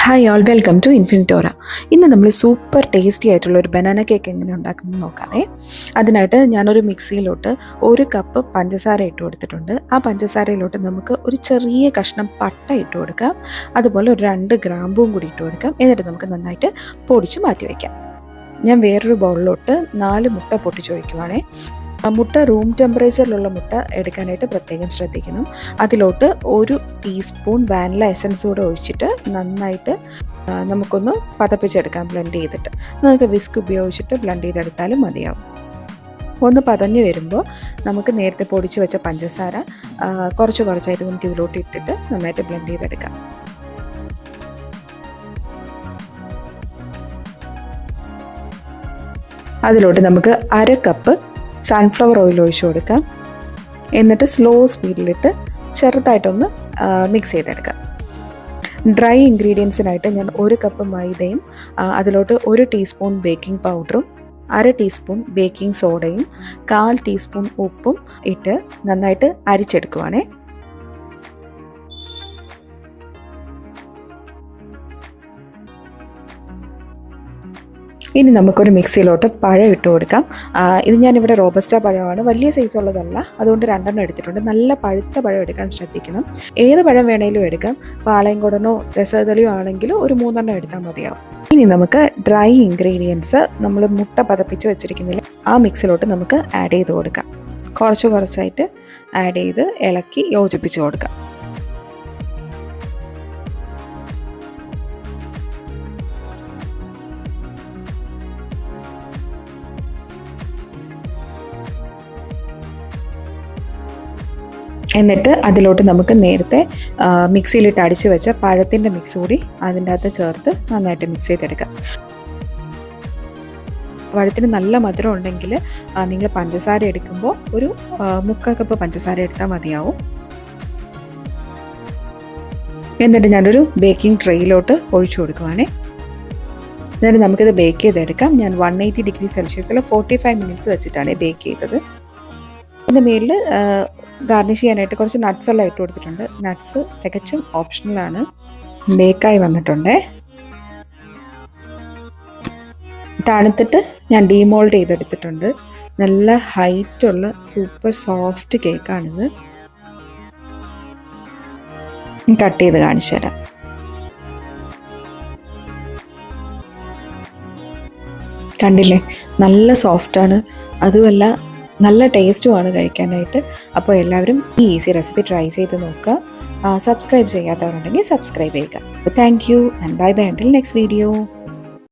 Hi all, welcome to Infinitora. ഇന്ന് നമ്മൾ super tasty ആയിട്ടുള്ള ഒരു ബനാന കേക്ക് എങ്ങനെ ഉണ്ടാക്കുന്നത് നോക്കാവേ. അതിനായിട്ട് ഞാനൊരു മിക്സിയിലോട്ട് 1 കപ്പ് പഞ്ചസാര ഇട്ട് കൊടുത്തിട്ടുണ്ട്. ആ പഞ്ചസാരയിലോട്ട് നമുക്ക് ഒരു ചെറിയ കഷ്ണം പട്ട ഇട്ട് കൊടുക്കാം. അതുപോലെ ഒരു 2 ഗ്രാമ്പും കൂടി ഇട്ട് കൊടുക്കാം. എന്നിട്ട് നമുക്ക് നന്നായിട്ട് പൊടിച്ച് മാറ്റി വയ്ക്കാം. ഞാൻ വേറൊരു ബൗളിലോട്ട് 4 മുട്ട പൊട്ടിച്ചൊഴിക്കുവാണേ. മുട്ട റൂം ടെമ്പറേച്ചറിലുള്ള മുട്ട എടുക്കാനായിട്ട് പ്രത്യേകം ശ്രദ്ധിക്കണം. അതിലോട്ട് 1 ടീസ്പൂൺ വാനില എസൻസ് കൂടെ ഒഴിച്ചിട്ട് നന്നായിട്ട് നമുക്കൊന്ന് പതപ്പിച്ചെടുക്കാം. ബ്ലെൻഡ് ചെയ്തിട്ട് നമുക്ക് വിസ്ക് ഉപയോഗിച്ചിട്ട് ബ്ലെൻഡ് ചെയ്തെടുത്താലും മതിയാവും. ഒന്ന് പതഞ്ഞ് വരുമ്പോൾ നമുക്ക് നേരത്തെ പൊടിച്ച് വെച്ച പഞ്ചസാര കുറച്ചായിട്ട് നമുക്ക് ഇതിലോട്ട് ഇട്ടിട്ട് നന്നായിട്ട് ബ്ലെൻഡ് ചെയ്തെടുക്കാം. അതിലോട്ട് നമുക്ക് 1/2 കപ്പ് സൺഫ്ലവർ ഓയിൽ ഒഴിച്ചു കൊടുക്കാം. എന്നിട്ട് സ്ലോ സ്പീഡിലിട്ട് ചെറുതായിട്ടൊന്ന് മിക്സ് ചെയ്തെടുക്കാം. ഡ്രൈ ഇൻഗ്രീഡിയൻസിനായിട്ട് ഞാൻ 1 കപ്പ് മൈദയും അതിലോട്ട് 1 ടീസ്പൂൺ ബേക്കിംഗ് പൗഡറും 1/2 ടീസ്പൂൺ ബേക്കിംഗ് സോഡയും 1/4 ടീസ്പൂൺ ഉപ്പും ഇട്ട് നന്നായിട്ട് അരിച്ചെടുക്കുവാണേ. ഇനി നമുക്കൊരു മിക്സിയിലോട്ട് പഴം ഇട്ട് കൊടുക്കാം. ഇത് ഞാനിവിടെ റോബസ്റ്റ പഴമാണ്, വലിയ സൈസ് ഉള്ളതല്ല, അതുകൊണ്ട് 2 എടുത്തിട്ടുണ്ട്. നല്ല പഴുത്ത പഴം എടുക്കാൻ ശ്രദ്ധിക്കണം. ഏത് പഴം വേണേലും എടുക്കാം. പാളയംകുടനോ രസകദളിയോ ആണെങ്കിൽ ഒരു 3 എടുത്താൽ മതിയാവും. ഇനി നമുക്ക് ഡ്രൈ ഇൻഗ്രീഡിയൻസ് നമ്മൾ മുട്ട പതപ്പിച്ച് വെച്ചിരിക്കുന്നില്ല, ആ മിക്സിലോട്ട് നമുക്ക് ആഡ് ചെയ്ത് കൊടുക്കാം. കുറച്ചായിട്ട് ആഡ് ചെയ്ത് ഇളക്കി യോജിപ്പിച്ച് കൊടുക്കാം. എന്നിട്ട് അതിലോട്ട് നമുക്ക് നേരത്തെ മിക്സിയിലിട്ട് അടിച്ച് വെച്ച പഴത്തിൻ്റെ മിക്സ് കൂടി അതിൻ്റെ അകത്ത് ചേർത്ത് നന്നായിട്ട് മിക്സ് ചെയ്തെടുക്കാം. പഴത്തിന് നല്ല മധുരം ഉണ്ടെങ്കിൽ നിങ്ങൾ പഞ്ചസാര എടുക്കുമ്പോൾ ഒരു 3/4 കപ്പ് പഞ്ചസാര എടുത്താൽ മതിയാവും. എന്നിട്ട് ഞാനൊരു ബേക്കിംഗ് ട്രേയിലോട്ട് ഒഴിച്ചു കൊടുക്കുവാണേ. എന്നിട്ട് നമുക്കിത് ബേക്ക് ചെയ്തെടുക്കാം. ഞാൻ 180 ഡിഗ്രി സെൽഷ്യസിൽ 45 മിനിറ്റ്സ് വെച്ചിട്ടാണ് ബേക്ക് ചെയ്തത്. ഇതിൻ്റെ മേളിൽ ഗാർണിഷ് ചെയ്യാനായിട്ട് കുറച്ച് നട്ട്സ് എല്ലാം ഇട്ട് കൊടുത്തിട്ടുണ്ട്. നട്ട്സ് തികച്ചും ഓപ്ഷണലാണ്. ബേക്കായി വന്നിട്ടുണ്ട്. തണുത്തിട്ട് ഞാൻ ഡീമോൾഡ് ചെയ്തെടുത്തിട്ടുണ്ട്. നല്ല ഹൈറ്റുള്ള സൂപ്പർ സോഫ്റ്റ് കേക്കാണിത്. കട്ട് ചെയ്ത് കാണിച്ചു തരാം. കണ്ടില്ലേ, നല്ല സോഫ്റ്റാണ്, അതുമല്ല നല്ല ടേസ്റ്റുമാണ് കഴിക്കാനായിട്ട്. അപ്പോൾ എല്ലാവരും ഈ ഈസി റെസിപ്പി ട്രൈ ചെയ്ത് നോക്കുക. സബ്സ്ക്രൈബ് ചെയ്യാത്തവരുണ്ടെങ്കിൽ സബ്സ്ക്രൈബ് ചെയ്യുക. Thank you and bye bye until next video.